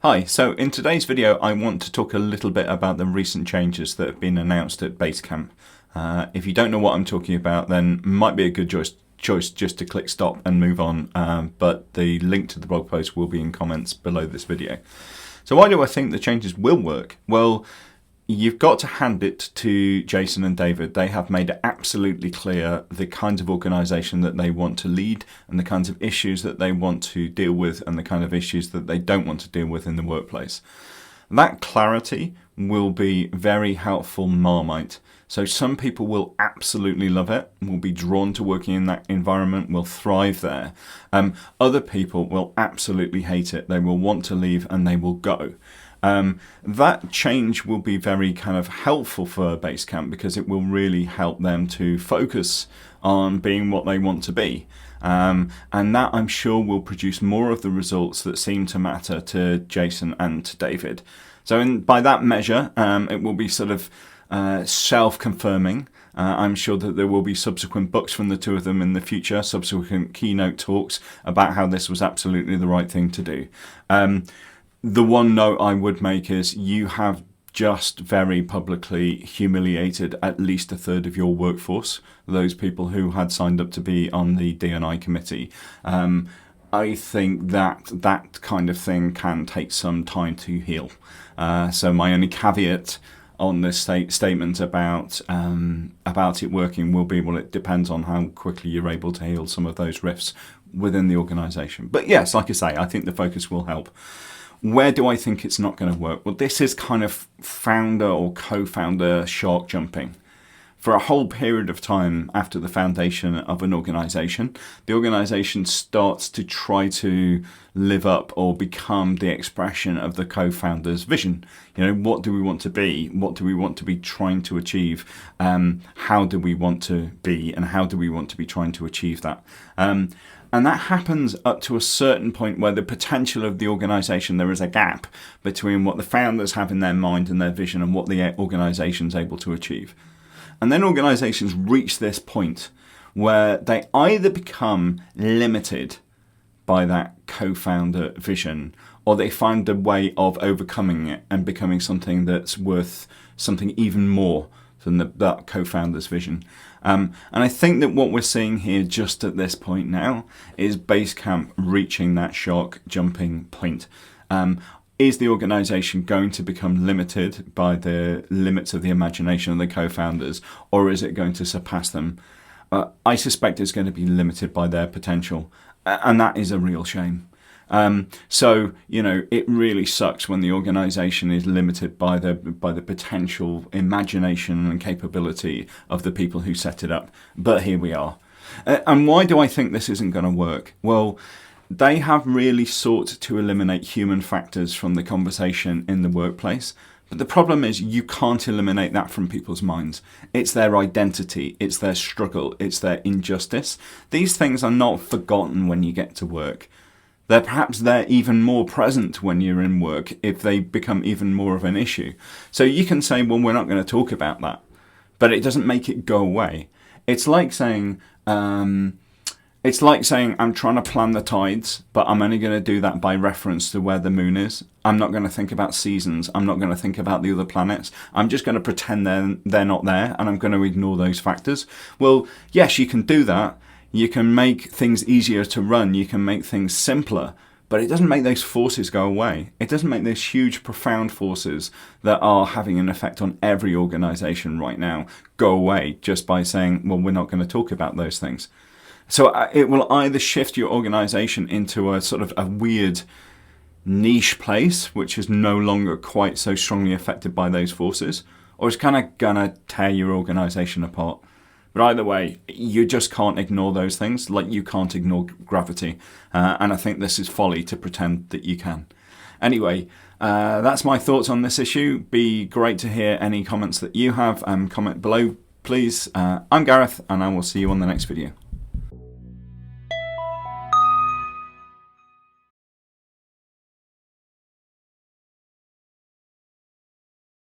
Hi, so in today's video I want to talk a little bit about the recent changes that have been announced at Basecamp. If you don't know what I'm talking about, then it might be a good choice just to click stop and move on, but the link to the blog post will be in comments below this video. So why do I think the changes will work? Well, you've got to hand it to Jason and David. They have made it absolutely clear the kinds of organisation that they want to lead and the kinds of issues that they want to deal with and the kind of issues that they don't want to deal with in the workplace. That clarity will be very helpful Marmite. So some people will absolutely love it, will be drawn to working in that environment, will thrive there. Other people will absolutely hate it. They will want to leave and they will go. That change will be very kind of helpful for Basecamp because it will really help them to focus on being what they want to be. And that, I'm sure, will produce more of the results that seem to matter to Jason and to David. So by that measure, it will be sort of self-confirming. I'm sure that there will be subsequent books from the two of them in the future, subsequent keynote talks about how this was absolutely the right thing to do. The one note I would make is you have just very publicly humiliated at least a third of your workforce, those people who had signed up to be on the D&I committee. I think that kind of thing can take some time to heal. So my only caveat on this statement about it working will be, well, it depends on how quickly you're able to heal some of those rifts within the organisation. But yes, like I say, I think the focus will help. Where do I think it's not going to work? Well, this is kind of founder or co-founder shark jumping. For a whole period of time after the foundation of an organisation, the organisation starts to try to live up or become the expression of the co-founder's vision. You know, what do we want to be? What do we want to be trying to achieve? How do we want to be? And how do we want to be trying to achieve that? And that happens up to a certain point where the potential of the organisation, there is a gap between what the founders have in their mind and their vision and what the organisation is able to achieve. And then organisations reach this point where they either become limited by that co-founder vision, or they find a way of overcoming it and becoming something that's worth something even more than that co-founder's vision. And I think that what we're seeing here just at this point now is Basecamp reaching that shark jumping point. Is the organisation going to become limited by the limits of the imagination of the co-founders, or is it going to surpass them? I suspect it's going to be limited by their potential, and that is a real shame. So, you know, it really sucks when the organisation is limited by the potential imagination and capability of the people who set it up. But here we are. And why do I think this isn't going to work? Well, they have really sought to eliminate human factors from the conversation in the workplace. But the problem is you can't eliminate that from people's minds. It's their identity, it's their struggle, it's their injustice. These things are not forgotten when you get to work. They're even more present when you're in work if they become even more of an issue. So you can say, well, we're not going to talk about that, but it doesn't make it go away. It's like saying, I'm trying to plan the tides, but I'm only going to do that by reference to where the moon is. I'm not going to think about seasons. I'm not going to think about the other planets. I'm just going to pretend they're not there, and I'm going to ignore those factors. Well, yes, you can do that. You can make things easier to run. You can make things simpler, but it doesn't make those forces go away. It doesn't make those huge, profound forces that are having an effect on every organisation right now go away just by saying, well, we're not going to talk about those things. So it will either shift your organisation into a sort of a weird niche place, which is no longer quite so strongly affected by those forces, or it's kind of going to tear your organisation apart. But either way, you just can't ignore those things, like you can't ignore gravity. And I think this is folly to pretend that you can. Anyway, that's my thoughts on this issue. Be great to hear any comments that you have. Comment below, please. I'm Gareth, and I will see you on the next video.